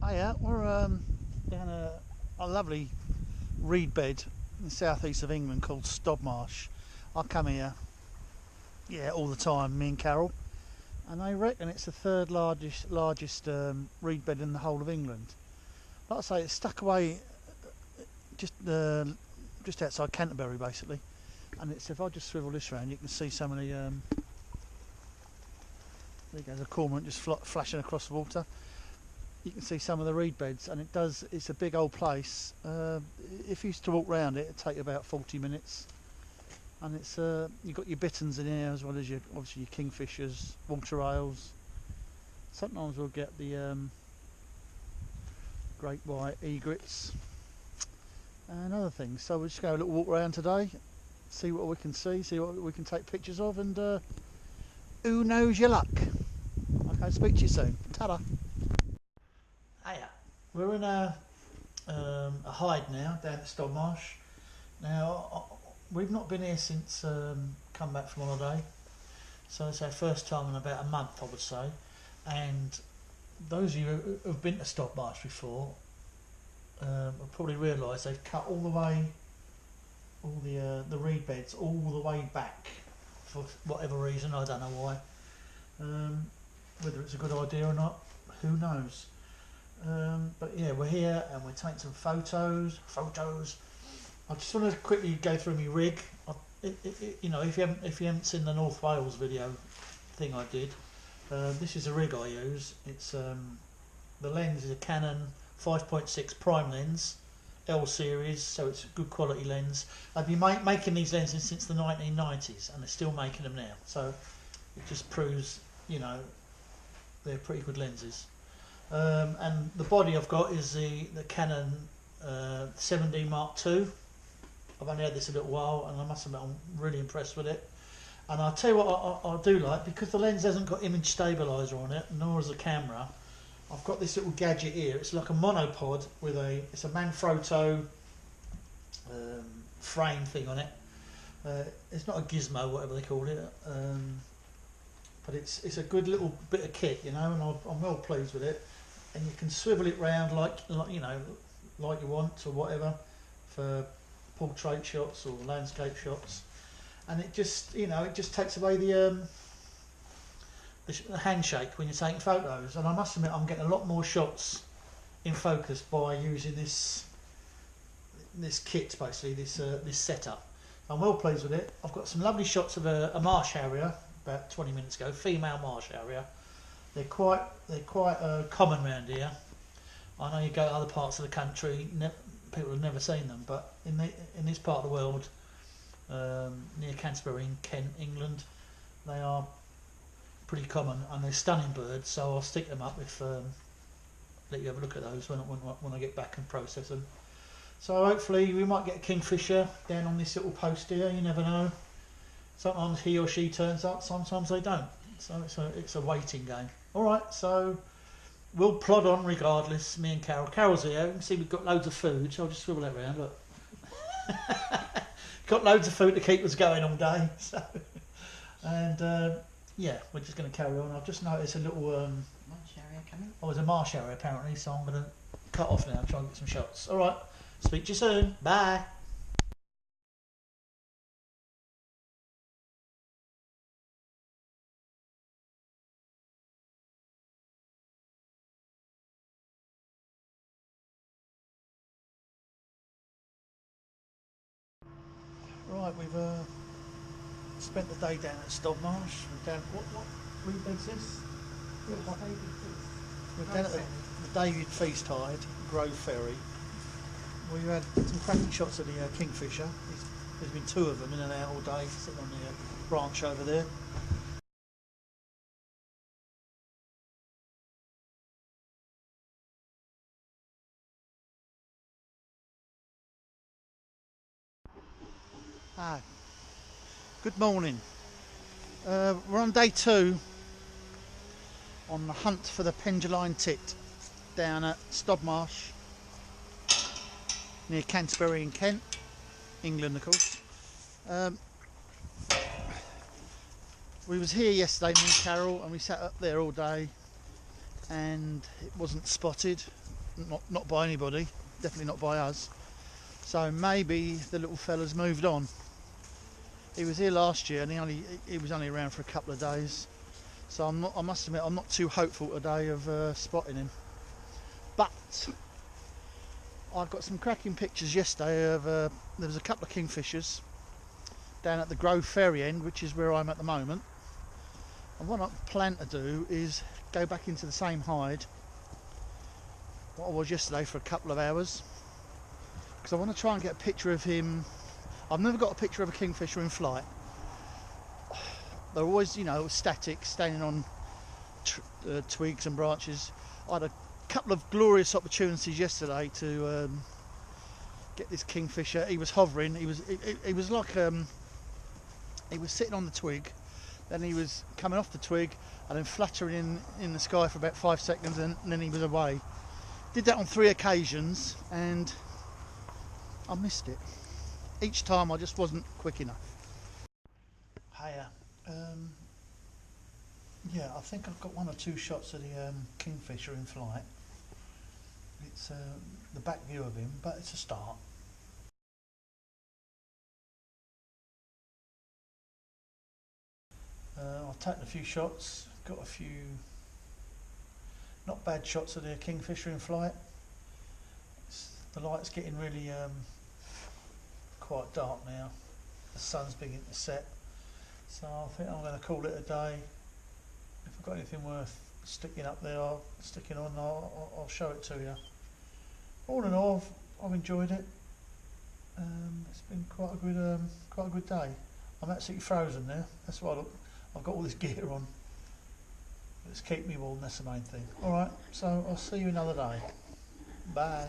Hiya, we're down a lovely reed bed in the southeast of England called Stodmarsh. I come here, all the time, me and Carol, and I reckon it's the third largest reed bed in the whole of England. Like I say, it's stuck away just outside Canterbury, basically. And it's, if I just swivel this round, you can see some of the there goes a cormorant just flashing across the water. You can see some of the reed beds, and it's a big old place. If you used to walk round it, it'd take you about 40 minutes. And it's you've got your bitterns in here, as well as obviously your kingfishers, water rails. Sometimes we'll get the great white egrets and other things. So we're just going to have a little walk around today, see what we can see what we can take pictures of, and who knows your luck. Okay, speak to you soon. Ta-da. Hiya. We're in a hide now down at Stodmarsh. Now we've not been here since come back from holiday, so it's our first time in about a month, I would say. And those of you who've been to Stodmarsh before will probably realise they've cut all the way, all the reed beds all the way back for whatever reason. I don't know why. Whether it's a good idea or not, who knows. But yeah, we're here and we're taking some photos. I just want to quickly go through my rig. You know, if you haven't seen the North Wales video thing I did, this is a rig I use. It's the lens is a Canon 5.6 prime lens, L series, so it's a good quality lens. I've been making these lenses since the 1990s, and they're still making them now. So it just proves, you know, they're pretty good lenses. And the body I've got is the Canon 7D Mark II. I've only had this a little while, and I must admit I'm really impressed with it. And I'll tell you what I do like, because the lens hasn't got image stabilizer on it, nor has the camera. I've got this little gadget here. It's like a monopod with it's a Manfrotto frame thing on it. It's not a gizmo, whatever they call it, but it's a good little bit of kit, you know, and I'm well pleased with it. And you can swivel it round like you know, like you want, or whatever, for portrait shots or landscape shots. And it just, you know, it just takes away the handshake when you're taking photos. And I must admit, I'm getting a lot more shots in focus by using this kit, basically, this setup. I'm well pleased with it. I've got some lovely shots of a Marsh Harrier about 20 minutes ago, female Marsh Harrier. They're quite common around here. I know you go to other parts of the country, people have never seen them, but in this part of the world, near Canterbury in Kent, England, they are pretty common, and they're stunning birds. So I'll stick them up if let you have a look at those when I get back and process them. So hopefully we might get a kingfisher down on this little post here. You never know. Sometimes he or she turns up, sometimes they don't. So it's a waiting game. All right, so we'll plod on regardless. Me and Carol. Carol's here. You can see we've got loads of food, so I'll just swivel that round. Look, got loads of food to keep us going all day. So, and yeah, we're just going to carry on. I've just noticed a little Marsh Harrier coming. Oh, there's a Marsh Harrier apparently, so I'm going to cut off now and try and get some shots. All right, speak to you soon. Bye. Right, we've spent the day down at Stodmarsh. We're down. What reed bed's this? We're down at the David Feast Hide, Grove Ferry. We've had some cracking shots of the kingfisher. There's been two of them in and out all day, sitting on the branch over there. Hi. Good morning. We're on day 2 on the hunt for the penduline tit down at Stodmarsh, near Canterbury in Kent, England, of course. We was here yesterday, me and Carol, and we sat up there all day, and it wasn't spotted. not by anybody, definitely not by us. So maybe the little fella's moved on. He was here last year and he was only around for a couple of days. So I must admit, I'm not too hopeful today of spotting him. But I got some cracking pictures yesterday of there was a couple of kingfishers down at the Grove Ferry end, which is where I'm at the moment. And what I plan to do is go back into the same hide what I was yesterday for a couple of hours, because I want to try and get a picture of him. I've never got a picture of a kingfisher in flight. They're always, static, standing on twigs and branches. I had a couple of glorious opportunities yesterday to get this kingfisher. He was hovering. He was like he was sitting on the twig, then he was coming off the twig and then fluttering in the sky for about 5 seconds, and then he was away. Did that on 3 occasions and I missed it. Each time I just wasn't quick enough. Hiya. Yeah, I think I've got 1 or 2 shots of the kingfisher in flight. It's the back view of him, but it's a start. I've taken a few shots, got a few not bad shots of the kingfisher in flight. The light's getting really quite dark now. The sun's beginning to set, so I think I'm going to call it a day. If I've got anything worth sticking up there, I'll show it to you. All in all, I've enjoyed it. It's been quite a good day. I'm absolutely frozen now. That's why I've got all this gear on. It's keep me warm. That's the main thing. All right, so I'll see you another day. Bye.